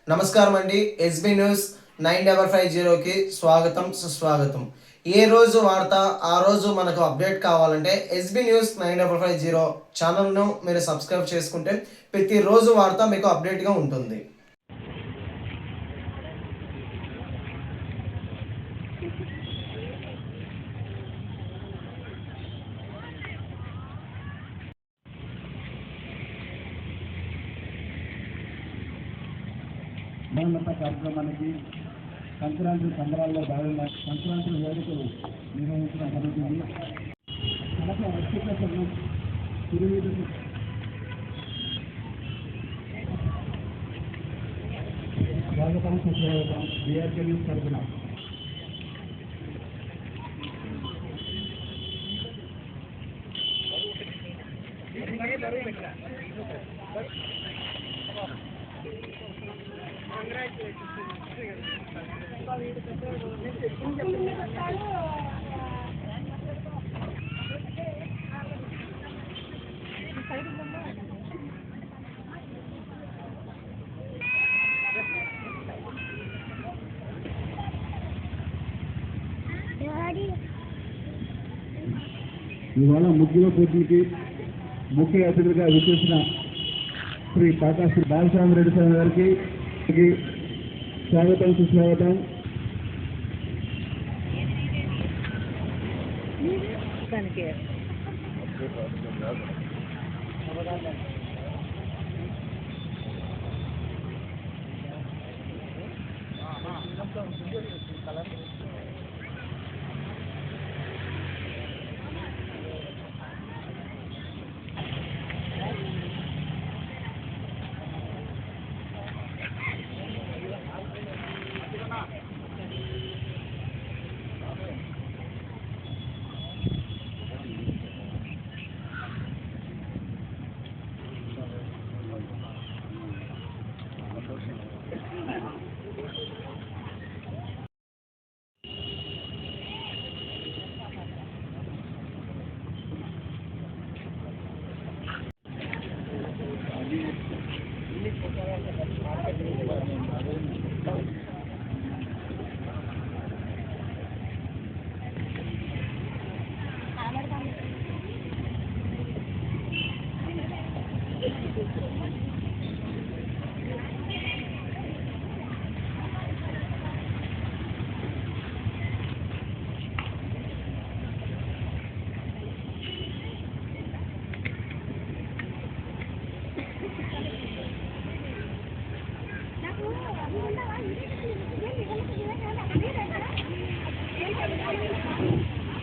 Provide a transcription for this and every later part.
నమస్కారం అండి. SB news 9550కి స్వాగతం సుస్వాగతం. ఏ రోజు వార్త ఆ రోజు మనకు అప్డేట్ కావాలంటే ఎస్బీ న్యూస్ 9550 ఛానల్ను మీరు సబ్స్క్రైబ్ చేసుకుంటే ప్రతిరోజు వార్త మీకు అప్డేట్గా ఉంటుంది. మౌనత కార్యక్రమానికి సంక్రాంతి సంబరాల్లో భాగంగా సంక్రాంతి వేడుకలు నిర్వహించడం జరుగుతుంది. అలాగే వ్యక్తిగతంగా తిరువీధులు స్వాగతం సుస్వాగతం బీఆర్కే న్యూస్ తరఫున ఇవాళ ముగ్గుల పోటీకి ముఖ్య అతిథిగా విచ్చేసిన శ్రీ పాకా శ్రీ బాలస్వామిరెడ్డి స్వామి గారికి స్వాగతం సుస్వాగతం.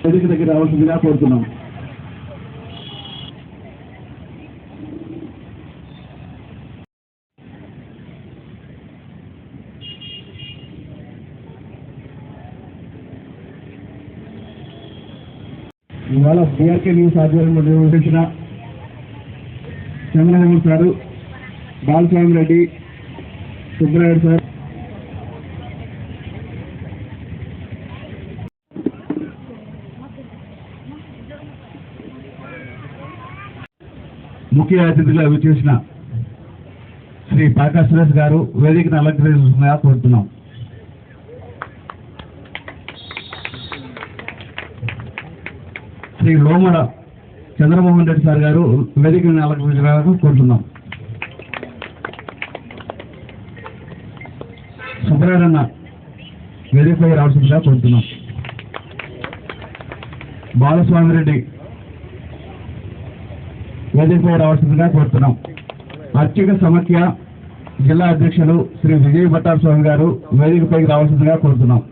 వేదిక దగ్గర రావాల్సిందిగా కోరుతున్నాం. ఇవాళ బీఆర్కే న్యూస్ ఆధ్వర్యంలో నిర్వహించిన చంద్రమోహన్ సారు, బాలస్వామి రెడ్డి, సుబ్రాయుడు సార్, ముఖ్య అతిథిగా విచ్చేసిన శ్రీ పాకా సురేష్ గారు వేదికను అలంకరించగా కోరుతున్నాం. శ్రీ లోమడ చంద్రమోహన్ రెడ్డి సార్ గారు వేదికను అలంకరించగా కోరుతున్నాం. సుబ్రాయన్న వేదికపై రావాల్సిందిగా కోరుతున్నాం. బాలస్వామి రెడ్డి వేదికపై రావాల్సిందిగా కోరుతున్నాం. అర్చక సమాఖ్య జిల్లా అధ్యక్షులు శ్రీ విజయ్ భట్టార్ స్వామి గారు వేదికపైకి రావాల్సిందిగా కోరుతున్నాం.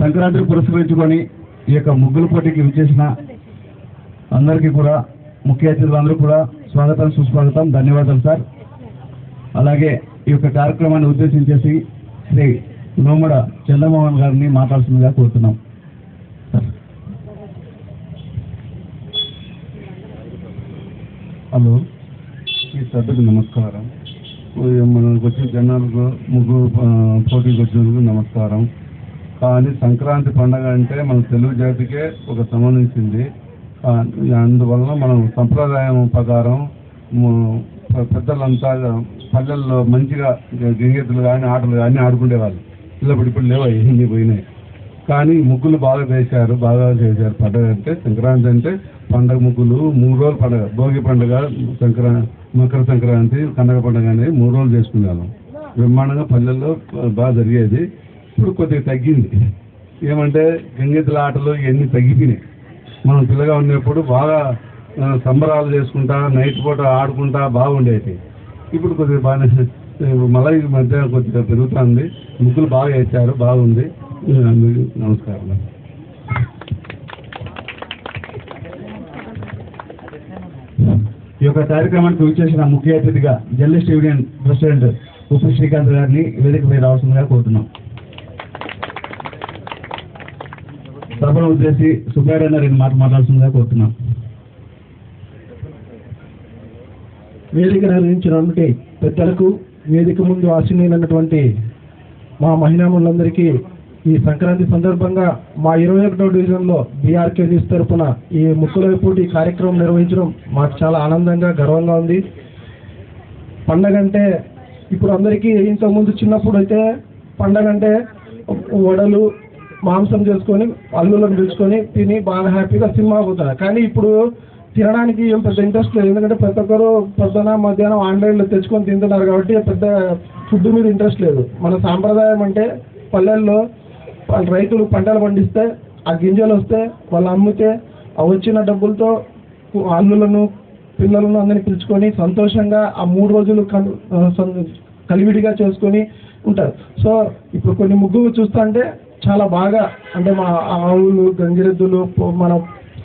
సంక్రాంతిని పురస్కరించుకొని ఈ యొక్క ముగ్గుల పోటీకి విచ్చేసిన అందరికీ కూడా ముఖ్య అతిథులందరూ కూడా స్వాగతం సుస్వాగతం, ధన్యవాదాలు సార్. అలాగే ఈ యొక్క కార్యక్రమాన్ని ఉద్దేశించేసి శ్రీ లోమడ చంద్రమోహన్ గారిని మాట్లాడుతుందిగా కోరుతున్నాం. హలో, ఈ పెద్దకు నమస్కారం. మనకు వచ్చిన జనాలకు ముగ్గు పోటీకి వచ్చినందుకు నమస్కారం. కానీ సంక్రాంతి పండుగ అంటే మన తెలుగు జాతికే ఒక సంబంధించింది. అందువలన మనం సంప్రదాయం ప్రకారం పెద్దలంతా పల్లెల్లో మంచిగా గింగెత్తులు కానీ ఆటలు కానీ ఆడుకునేవాళ్ళు. ఇప్పుడు లేవు, అన్నీ పోయినాయి. కానీ ముగ్గులు బాగా వేశారు, బాగా చేశారు. పండుగ అంటే సంక్రాంతి అంటే పండగ ముగ్గులు 3 రోజులు పండుగ. భోగి పండుగ, మకర సంక్రాంతి, కనక పండుగ అనేది 3 రోజులు చేసుకునేవాళ్ళం. బ్రహ్మాండంగా పల్లెల్లో బాగా జరిగేది. ఇప్పుడు కొద్దిగా తగ్గింది. ఏమంటే గంగెత్తుల ఆటలు ఇవన్నీ తగ్గిపోయినాయి. మనం పిల్లగా ఉన్నప్పుడు బాగా సంబరాలు చేసుకుంటా నైట్ పూట ఆడుకుంటా బాగుండేది. ఇప్పుడు కొద్దిగా బాగానే మళ్ళీ ఈ మధ్య కొద్దిగా పెరుగుతుంది. ముగ్గులు బాగా వేశారు, బాగుంది. నమస్కారం. ఈ యొక్క కార్యక్రమానికి విచ్చేసిన ముఖ్య అతిథిగా జర్నలిస్ట్ యూనియన్ ప్రెసిడెంట్ ఉప్పు శ్రీకాంత్ గారిని వేదిక మీద రావాల్సిందిగా కోరుతున్నాం. సభను ఉద్దేశించి సుబ్బారెడ్డి 2 మాటలు మాట్లాడాల్సిందిగా కోరుతున్నాం. వేదిక నిర్వహించినటువంటి పెద్దలకు, వేదిక ముందు ఆశీనులైనటువంటి మా మహిళామణులందరికీ ఈ సంక్రాంతి సందర్భంగా మా 21వ డివిజన్లో బీఆర్కే న్యూస్ తరఫున ఈ ముక్కుల పోటీ కార్యక్రమం నిర్వహించడం మాకు చాలా ఆనందంగా, గర్వంగా ఉంది. పండగ అంటే ఇప్పుడు అందరికీ ఇంతకుముందు చిన్నప్పుడు అయితే పండగ అంటే వడలు, మాంసం చేసుకొని అల్లులను పిలుచుకొని తిని బాగా హ్యాపీగా సినిమా పోతారు. కానీ ఇప్పుడు తినడానికి ఏం పెద్ద ఇంట్రెస్ట్ లేదు. ఎందుకంటే ప్రతి ఒక్కరు పొద్దున మధ్యాహ్నం ఆన్లైన్లో తెచ్చుకొని తింటున్నారు కాబట్టి పెద్ద ఫుడ్ మీద ఇంట్రెస్ట్ లేదు. మన సాంప్రదాయం అంటే పల్లెల్లో రైతులు పంటలు పండిస్తే ఆ గింజలు వస్తే వాళ్ళు అమ్మితే ఆ వచ్చిన డబ్బులతో అల్లులను, పిల్లలను అందరినీ పిలుచుకొని సంతోషంగా ఆ 3 రోజులు కలివిడిగా చేసుకొని ఉంటారు. సో ఇప్పుడు కొన్ని ముగ్గులు చూస్తుంటే చాలా బాగా, అంటే మా ఆవులు, గంగిరెద్దులు మన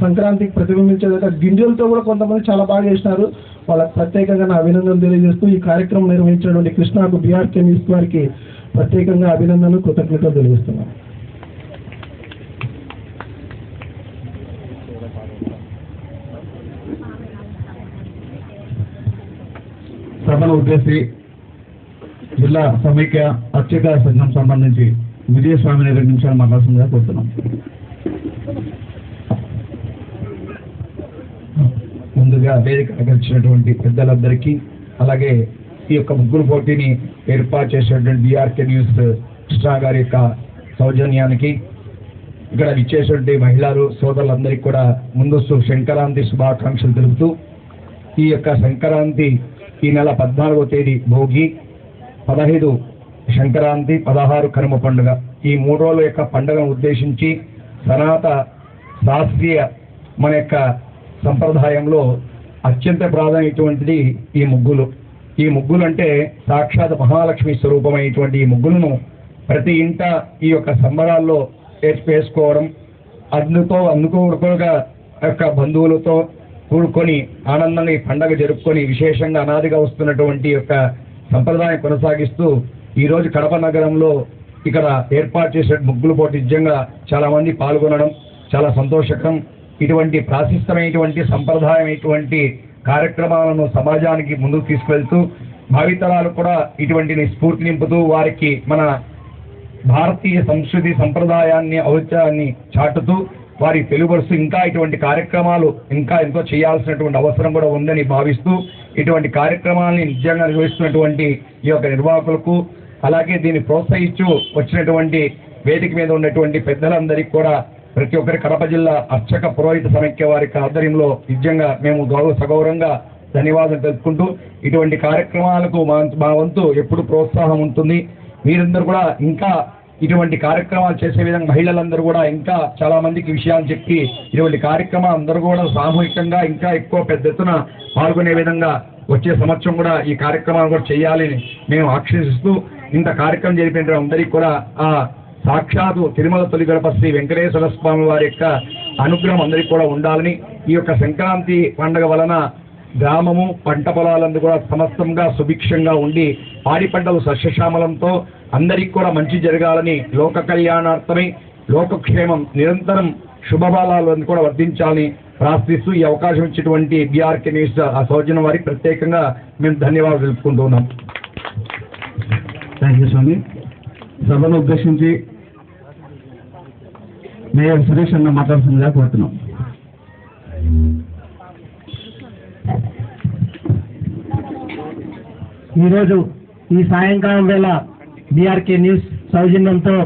సంక్రాంతికి ప్రతిబింబించేదాకా గింజలతో కూడా కొంతమంది చాలా బాగా చేసినారు. వాళ్ళకి ప్రత్యేకంగా నా అభినందనలు తెలియజేస్తూ ఈ కార్యక్రమం నిర్వహించినటువంటి కృష్ణాకు బీఆర్కే న్యూస్ వారికి ప్రత్యేకంగా అభినందనలు, కృతజ్ఞతలు తెలియజేస్తున్నాను. సభను ఉద్దేశించి జిల్లా సమైక్య అర్చక సంఘం సంబంధించి విజయస్వామిని 2 నిమిషాలు మాట్లాడుతుందిగా కోరుతున్నాం. ముందుగా వేదిక అలంకరించినటువంటి పెద్దలందరికీ, అలాగే ఈ యొక్క ముగ్గురు పోటీని ఏర్పాటు చేసినటువంటి బీఆర్కే న్యూస్ కృష్ణ గారి యొక్క సౌజన్యానికి, ఇక్కడ విచ్చేసినటువంటి మహిళలు సోదరులందరికీ కూడా ముందస్తు సంక్రాంతి శుభాకాంక్షలు తెలుపుతూ, ఈ యొక్క సంక్రాంతి ఈ నెల 14వ తేదీ భోగి, 15 సంక్రాంతి, 16 కనుమ పండుగ, ఈ 3 రోజుల యొక్క పండుగను ఉద్దేశించి శాస్త్రీయ మన యొక్క సంప్రదాయంలో అత్యంత ప్రాధాన్యమైనటువంటిది ఈ ముగ్గులు. ఈ ముగ్గులు అంటే సాక్షాత్ మహాలక్ష్మి స్వరూపమైనటువంటి ఈ ముగ్గులను ప్రతి ఇంట ఈ యొక్క సంబరాల్లో వేసుకోవడం, అందుకోగా యొక్క బంధువులతో కూడుకొని ఆనందంగా ఈ పండుగ జరుపుకొని విశేషంగా అనాదిగా వస్తున్నటువంటి యొక్క సంప్రదాయం కొనసాగిస్తూ ఈరోజు కడప నగరంలో ఇక్కడ ఏర్పాటు చేసే ముగ్గులు పోటీ నిజంగా చాలా మంది పాల్గొనడం చాలా సంతోషకరం. ఇటువంటి ప్రాశస్తమైనటువంటి సంప్రదాయమైనటువంటి కార్యక్రమాలను సమాజానికి ముందుకు తీసుకువెళ్తూ భావితరాలు కూడా ఇటువంటి స్ఫూర్తి నింపుతూ వారికి మన భారతీయ సంస్కృతి సంప్రదాయాన్ని ఔచిత్యాన్ని చాటుతూ వారి తెలుగుబరుస్తూ ఇంకా ఇటువంటి కార్యక్రమాలు ఇంకా ఎంతో చేయాల్సినటువంటి అవసరం కూడా ఉందని భావిస్తూ ఇటువంటి కార్యక్రమాలని నిజంగా నిర్వహిస్తున్నటువంటి ఈ యొక్క నిర్వాహకులకు, అలాగే దీన్ని ప్రోత్సహిస్తూ వచ్చినటువంటి వేదిక మీద ఉన్నటువంటి పెద్దలందరికీ కూడా ప్రతి ఒక్కరి కడప జిల్లా అర్చక పురోహిత సమైక్య వారికి ఆధ్వర్యంలో నిజంగా మేము సగౌరవంగా ధన్యవాదాలు తెలుపుకుంటూ, ఇటువంటి కార్యక్రమాలకు మా వంతు ఎప్పుడు ప్రోత్సాహం ఉంటుంది. మీరందరూ కూడా ఇంకా ఇటువంటి కార్యక్రమాలు చేసే విధంగా మహిళలందరూ కూడా ఇంకా చాలా మందికి విషయాలు చెప్పి ఇటువంటి కార్యక్రమాలు అందరూ కూడా సామూహికంగా ఇంకా ఎక్కువ పెద్ద ఎత్తున పాల్గొనే విధంగా వచ్చే సంవత్సరం కూడా ఈ కార్యక్రమాలు కూడా చేయాలని మేము ఆక్షిస్తూ, ఇంత కార్యక్రమం జరిపిన అందరికీ కూడా ఆ సాక్షాత్తు తిరుమల తొలి గడప శ్రీ వెంకటేశ్వర స్వామి వారి యొక్క అనుగ్రహం అందరికీ కూడా ఉండాలని, ఈ యొక్క సంక్రాంతి పండుగ వలన గ్రామము పంట పొలాలందరూ కూడా సమస్తంగా సుభిక్షంగా ఉండి పాడి పంటలు సస్యశ్యామలంతో అందరికీ కూడా మంచి జరగాలని, లోక కళ్యాణార్థమై లోకక్షేమం నిరంతరం శుభఫలాలను కూడా వర్ధించాలని ప్రార్థిస్తూ ఈ అవకాశం ఇచ్చినటువంటి బీఆర్కే న్యూస్ ఆ సౌజన్యం వారికి ప్రత్యేకంగా మేము ధన్యవాదాలు తెలుపుకుంటున్నాం. థ్యాంక్ యూ స్వామి. సభను ఉద్దేశించి మేయర్ సురేష్ అన్న మాట్లాడుతుందిగా కోరుతున్నాం. ఈరోజు ఈ సాయంకాలం వేళ బీఆర్కే న్యూస్ సౌజన్యంతో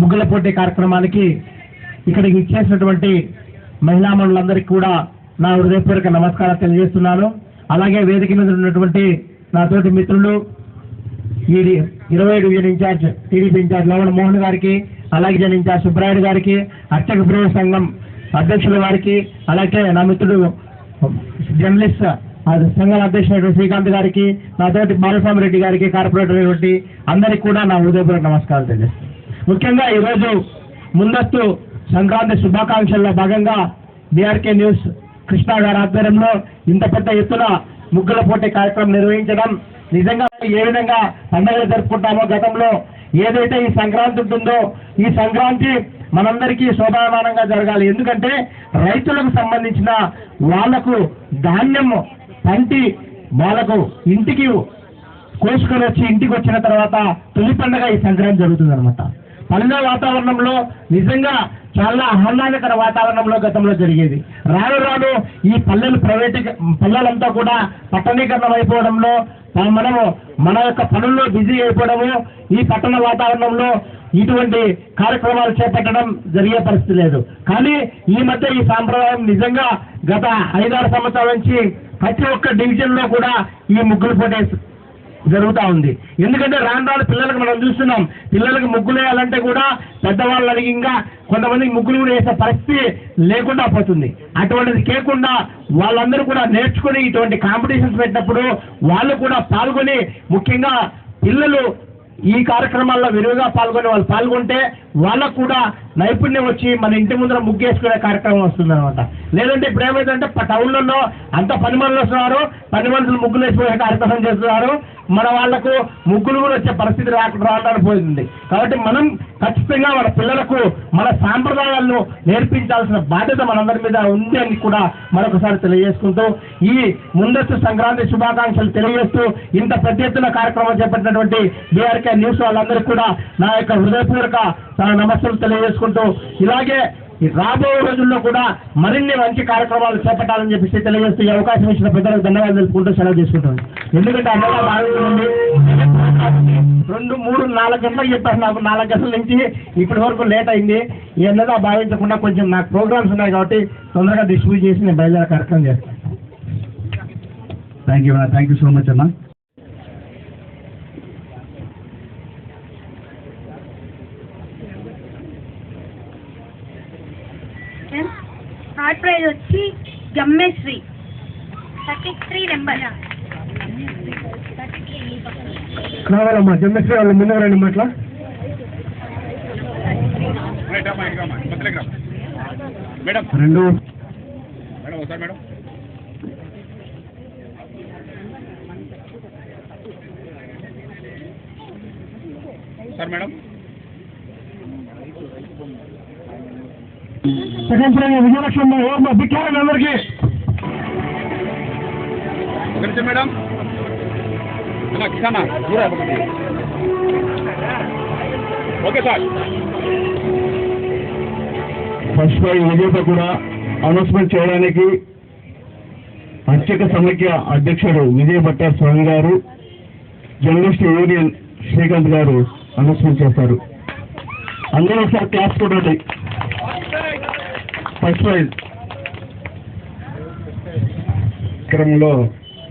ముగ్గుల పోటీ కార్యక్రమానికి ఇక్కడికి ఇచ్చేసినటువంటి మహిళా మనులందరికీ కూడా నా హృదయపూర్వక నమస్కారం తెలియజేస్తున్నాను. అలాగే వేదిక మీద ఉన్నటువంటి నా తోటి మిత్రులు ఈ 20 డివిజన్ ఇన్ఛార్జ్ టీడీపీ ఇన్ఛార్జ్ లవణ మోహన్ గారికి, అలాగే జన్ ఇన్ఛార్జ్ సుబ్రాయుడు గారికి, అర్చక ప్రేమ సంఘం అధ్యక్షుల వారికి, అలాగే నా మిత్రుడు జర్నలిస్ట్ సంఘాల అధ్యక్షుడు శ్రీకాంత్ గారికి, నాతోటి బాలస్వామి రెడ్డి గారికి, కార్పొరేటర్ అయినటువంటి అందరికీ కూడా నా హృదయపూర్వక నమస్కారం తెలియజేస్తాను. ముఖ్యంగా ఈరోజు ముందస్తు సంక్రాంతి శుభాకాంక్షల్లో భాగంగా బీఆర్కే న్యూస్ కృష్ణా గారి ఆధ్వర్యంలో ఇంత పెద్ద ఎత్తున ముగ్గుల పోటీ కార్యక్రమం నిర్వహించడం నిజంగా ఏ విధంగా పండుగలు జరుపుకుంటామో గతంలో ఏదైతే ఈ సంక్రాంతి ఉంటుందో ఈ సంక్రాంతి మనందరికీ శోభామానంగా జరగాలి. ఎందుకంటే రైతులకు సంబంధించిన వాళ్లకు ధాన్యం పంటి వాళ్ళకు ఇంటికి కోసుకొని వచ్చి ఇంటికి వచ్చిన తర్వాత తొలి పండుగ ఈ సంక్రాంతి జరుగుతుంది అనమాట. పల్లె వాతావరణంలో నిజంగా చాలా ఆహ్లాదకర వాతావరణంలో గతంలో జరిగేది. రాను రాను ఈ పల్లెలంతా కూడా పట్టణీకరణం అయిపోవడంలో మనము మన యొక్క పనుల్లో బిజీ అయిపోవడము, ఈ పట్టణ వాతావరణంలో ఇటువంటి కార్యక్రమాలు చేపట్టడం జరిగే పరిస్థితి లేదు. కానీ ఈ మధ్య ఈ సాంప్రదాయం నిజంగా గత 5-6 సంవత్సరాల నుంచి ప్రతి ఒక్క డివిజన్ లో కూడా ఈ ముగ్గులు పోటీ జరుగుతూ ఉంది. ఎందుకంటే రాను రాను పిల్లలకు మనం చూస్తున్నాం, పిల్లలకు ముగ్గులు వేయాలంటే కూడా పెద్దవాళ్ళు అడిగి ఇంకా కొంతమందికి ముగ్గులు కూడా వేసే పరిస్థితి లేకుండా పోతుంది. అటువంటిది కేకుండా వాళ్ళందరూ కూడా నేర్చుకుని ఇటువంటి కాంపిటీషన్స్ పెట్టినప్పుడు వాళ్ళు కూడా పాల్గొని, ముఖ్యంగా పిల్లలు ఈ కార్యక్రమాల్లో విరివిగా పాల్గొంటే వాళ్ళకు కూడా నైపుణ్యం వచ్చి మన ఇంటి ముందర ముగ్గేసుకునే కార్యక్రమం వస్తుంది అనమాట. లేదంటే ఇప్పుడు ఏమైందంటే టౌన్లలో అంత పని మనులు వస్తున్నారు, పని మనుషులు ముగ్గులు వేసుకునే కార్యక్రమం చేస్తున్నారు, మన వాళ్లకు ముగ్గులు కూడా వచ్చే పరిస్థితి రావడానికి పోతుంది. కాబట్టి మనం ఖచ్చితంగా మన పిల్లలకు మన సాంప్రదాయాలను నేర్పించాల్సిన బాధ్యత మనందరి మీద ఉంది అని కూడా మరొకసారి తెలియజేసుకుంటూ ఈ ముందస్తు సంక్రాంతి శుభాకాంక్షలు తెలియజేస్తూ ఇంత పెద్ద ఎత్తున కార్యక్రమం చేపట్టినటువంటి బీఆర్కే న్యూస్ వాళ్ళందరికీ కూడా నా యొక్క హృదయపూర్వక నమస్సులు తెలియజేసుకుంటూ ఇలాగే రాబోయే రోజుల్లో కూడా మరిన్ని మంచి కార్యక్రమాలు చేపట్టాలని చెప్పేసి తెలియజేస్తూ ఈ అవకాశం ఇచ్చిన పెద్దలకు ధన్యవాదాలు తెలుపుకుంటూ సెలవు తీసుకుంటాను. ఎందుకంటే అన్నగా భావిస్తుంది 2, 3, 4 గంటలకు చెప్పారు. నాకు 4 గంటల నుంచి ఇప్పటి వరకు లేట్ అయింది. ఈ అన్నగా భావించకుండా కొంచెం నాకు ప్రోగ్రామ్స్ ఉన్నాయి కాబట్టి తొందరగా డిస్ట్రిబ్యూట్ చేసి నేను బయలుదేరే కార్యక్రమం చేస్తాను. థ్యాంక్ యూ సో మచ్ అన్న. థర్డ్ ప్రైజ్ వచ్చి జమ్మేశ్రీ 33 నెంబర్. కావాలమ్మా జమ్మేశ్వరి వాళ్ళు ముందు రండి అట్లా. Madam 2 madam sir madam second prize Vijayalakshmi ఓర్మ బిక్కారండి అందరికీ. Madam okay sir. First prize విజేత కూడా అనౌన్స్మెంట్ చేయడానికి అర్చక సమైక్య అధ్యక్షుడు విజయ్ భట్టార్ స్వామి గారు, జర్నలిస్ట్ యూనియన్ శ్రీకాంత్ గారు అనౌన్స్మెంట్ చేస్తారు. అందరూ ఒకసారి క్లాస్ కొట్టండి. ఫస్ట్ ప్రైజ్ కార్యక్రమంలో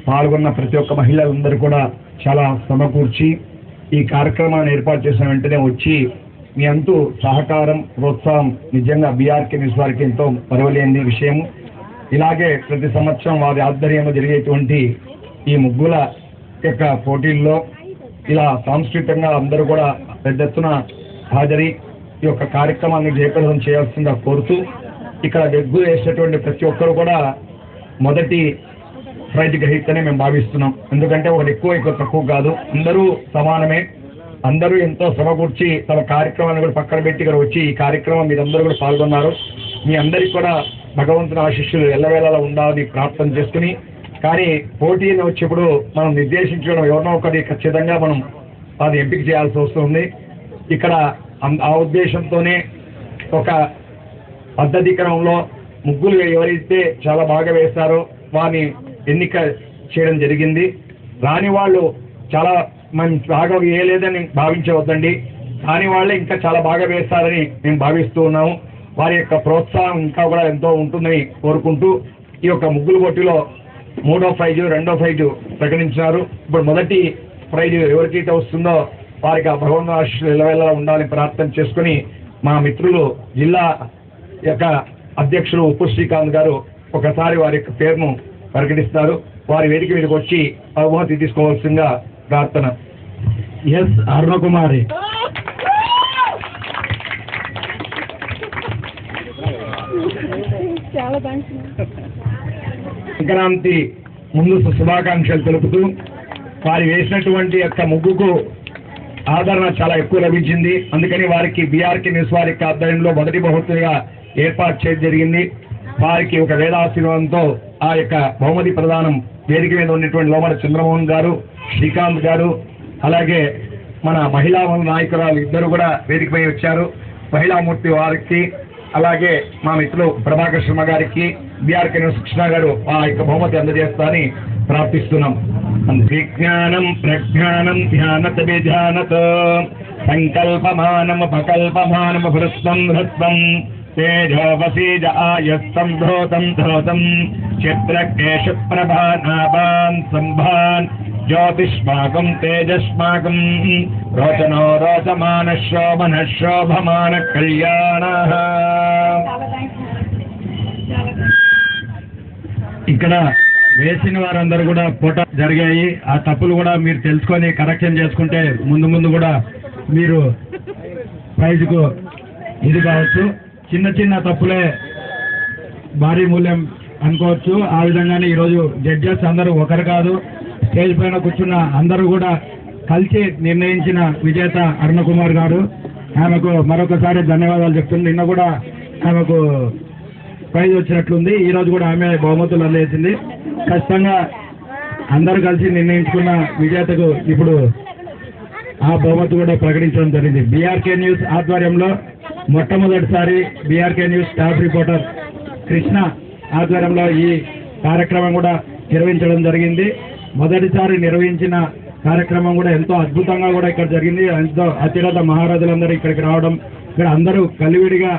పాల్గొన్న ప్రతి ఒక్క మహిళలందరూ కూడా చాలా సమకూర్చి ఈ కార్యక్రమాన్ని ఏర్పాటు చేసిన వెంటనే వచ్చి మీ అంటూ సహకారం, ప్రోత్సాహం నిజంగా బీఆర్కే న్యూస్ వారికి ఎంతో పరవలేని విషయం. ఇలాగే ప్రతి సంవత్సరం వారి ఆధ్వర్యంలో జరిగేటువంటి ఈ ముగ్గుల యొక్క పోటీల్లో ఇలా సాంస్కృతికంగా అందరూ కూడా పెద్ద ఎత్తున హాజరై ఈ యొక్క కార్యక్రమాన్ని జయప్రదం చేయాల్సిందిగా కోరుతూ, ఇక్కడ ముగ్గులు వేసేటువంటి ప్రతి ఒక్కరు కూడా మొదటి ప్రైజ్ గ్రహీతనే మేము భావిస్తున్నాం. ఎందుకంటే ఒకటి ఎక్కువ తక్కువ కాదు, అందరూ సమానమే. అందరూ ఎంతో సమకూర్చి తమ కార్యక్రమాన్ని కూడా పక్కన పెట్టి ఇక్కడ వచ్చి ఈ కార్యక్రమం మీరందరూ కూడా పాల్గొన్నారు. మీ అందరికీ కూడా భగవంతుని ఆశీస్సులు ఎల్లవేళలా ఉండాలని ప్రార్థన చేసుకుని, కానీ పోటీ అని వచ్చేప్పుడు మనం నిర్దేశించడం ఎవరినో ఒకటి ఖచ్చితంగా మనం అది ఎంపిక చేయాల్సి వస్తుంది. ఇక్కడ ఆ ఉద్దేశంతోనే ఒక పద్ధతి క్రమంలో ముగ్గులు ఎవరైతే చాలా బాగా వేస్తారో వారిని ఎన్నిక చేయడం జరిగింది. రాని వాళ్ళు చాలా బాగా వేయలేదని భావించవద్దండి. రాని వాళ్ళే ఇంకా చాలా బాగా వేస్తారని మేము భావిస్తూ ఉన్నాము. వారి యొక్క ప్రోత్సాహం ఇంకా కూడా ఎంతో ఉంటుందని కోరుకుంటూ ఈ యొక్క ముగ్గులు పోటీలో 3వ ప్రైజు 2వ ప్రైజు ప్రకటించినారు. ఇప్పుడు మొదటి ప్రైజు ఎవరికైతే వస్తుందో వారికి ఆ భగవంతుని ఆశీస్సులు ఎల్లవేళలా ఉండాలని ప్రార్థన చేసుకుని మా మిత్రులు జిల్లా యొక్క అధ్యక్షులు ఉప్పు శ్రీకాంత్ గారు ఒకసారి వారి యొక్క పేరును ప్రకటిస్తారు. వారి వేదిక మీదకి వచ్చి బహుమతి తీసుకోవాల్సిందిగా ప్రార్థన. ఎస్ అరుణకుమారి. సంక్రాంతి ముందు శుభాకాంక్షలు తెలుపుతూ వారి వేసినటువంటి యొక్క ముగ్గుకు ఆదరణ చాలా ఎక్కువ లభించింది. అందుకని వారికి బీఆర్కే న్యూస్ వారి ఆధ్వర్యంలో మొదటి బహుమతిగా ఏర్పాటు చేయడం జరిగింది. వారికి ఒక వేదాశీర్వాదంతో ఆ యొక్క బహుమతి ప్రదానం వేదిక మీద ఉన్నటువంటి లోమడ చంద్రమోహన్ గారు, శ్రీకాంత్ గారు, అలాగే మన మహిళా నాయకురాలు ఇద్దరు కూడా వేదికపై వచ్చారు. మహిళామూర్తి వారికి, అలాగే మా మిత్రులు ప్రభాకర్ శర్మ గారికి, బీఆర్కే న్యూస్ కృష్ణ గారు ఆ యొక్క బహుమతి అందజేస్తారని ప్రార్థిస్తున్నాం. విజ్ఞానం ప్రజ్ఞానం ధ్యానత విధ్యానత సంకల్పమానం అపకల్పమానం హృత్వం హృత్వం తేజోవసీజ ఆయస్తం ధోతం ధోతం చిత్రకేశ ప్రభానాభాన్ సంభాన్ జ్యోతిష్మాకం తేజస్మాకం రోచనో రోచమాన శోభన శోభమాన కళ్యాణ. ఇక్కడ వేసిన వారందరూ కూడా ఫోటో జరిగాయి. ఆ తప్పులు కూడా మీరు తెలుసుకొని కరెక్షన్ చేసుకుంటే ముందు ముందు కూడా మీరు ప్రైజ్కు ఇది కావచ్చు. చిన్న చిన్న తప్పులే భారీ మూల్యం అనుకోవచ్చు. ఆ విధంగానే ఈరోజు జడ్జెస్ అందరూ ఒకరు కాదు, స్టేజ్ పైన కూర్చున్న అందరూ కూడా కలిసి నిర్ణయించిన విజేత అరుణకుమార్ గారు. ఆమెకు మరొకసారి ధన్యవాదాలు చెప్తుంది. నిన్న కూడా ఆమెకు ప్రైజ్ వచ్చినట్లుంది. ఈరోజు కూడా ఆమె బహుమతులు అందేసింది. ఖచ్చితంగా అందరూ కలిసి నిర్ణయించుకున్న విజేతకు ఇప్పుడు ఆ బహుమతి కూడా ప్రకటించడం జరిగింది. బీఆర్కే న్యూస్ ఆధ్వర్యంలో మొట్టమొదటిసారి BRK news staff reporter Krishna ఆధ్వర్యంలో ఈ కార్యక్రమం కూడా నిర్వహించడం జరిగింది. మొదటిసారి నిర్వహించిన కార్యక్రమం కూడా ఎంతో అద్భుతంగా కూడా ఇక్కడ జరిగింది. ఎంతో అతిరథ మహారాజులందరూ ఇక్కడికి రావడం, ఇక్కడ అందరూ కలివిడిగా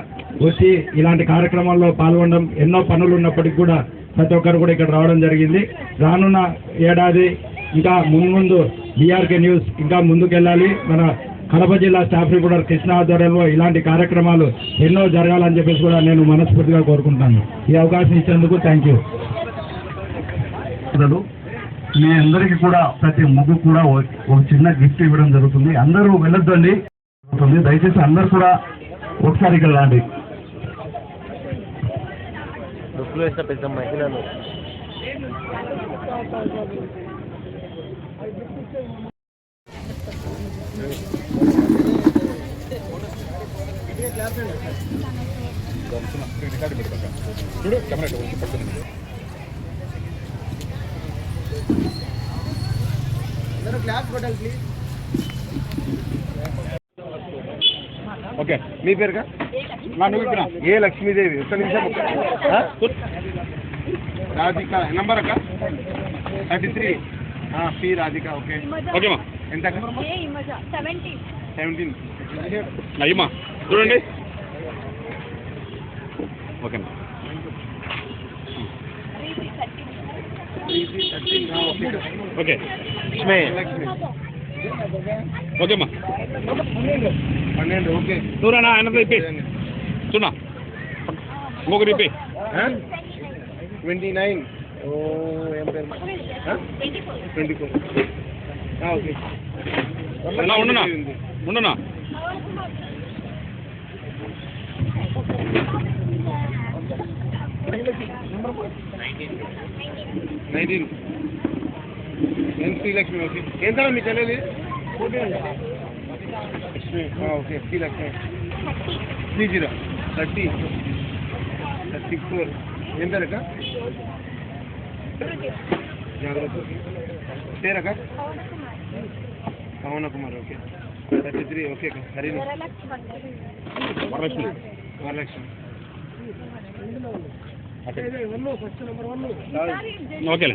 వచ్చి ఇలాంటి కార్యక్రమాల్లో పాల్గొనడం, ఎన్నో పనులు ఉన్నప్పటికీ కూడా ప్రతి ఒక్కరు కూడా ఇక్కడ రావడం జరిగింది. రానున్న ఏడాది ఇంకా ముందు బీఆర్కే న్యూస్ ఇంకా ముందుకెళ్ళాలి. మన కడప జిల్లా స్టాఫ్ రిపోర్టర్ కృష్ణ ఆధ్వర్యంలో ఇలాంటి కార్యక్రమాలు ఎన్నో జరగాలని చెప్పేసి కూడా నేను మనస్ఫూర్తిగా కోరుకుంటాను. ఈ అవకాశం ఇచ్చేందుకు థ్యాంక్ యూ. మీ అందరికీ కూడా ప్రతి ముగ్గు కూడా ఒక చిన్న గిఫ్ట్ ఇవ్వడం జరుగుతుంది. అందరూ వెళ్ళొద్దండి, దయచేసి అందరూ కూడా ఒకసారి ఇక్కడ రండి. పెద్ద మహిళలు చూడు కెమెరా పడుతుంది. ఓకే, మీ పేరుగా ఏ లక్ష్మీదేవి. ఒక్క నిమిషం. రాధిక నంబర్ అక్క 33 పి రాధిక. ఓకే ఓకేమా. ఎంత 17 అయ్యమ్మా చూడండి. ఓకేమ్మా. ఓకే లక్ష్మి ఓకేమ్మా. 12 ఓకే. చూడనా ఆయన ఇప్పి చూడా ఇంకొకరు ఇప్పి 29. ఏం పేరు 24. ఓకే ఉండనా ఉండనా. 19 శ్రీలక్ష్మి. ఓకే ఎంత మీ చెల్లెలి లక్ష్మి. ఓకే శ్రీలక్ష్మి 30. 34 ఏం పేరక్క జాగ్రత్త పేరక్క పవన కుమార్ ఓకే 33 ఓకే అక్క హరిని వరలక్ష్మి ఓకే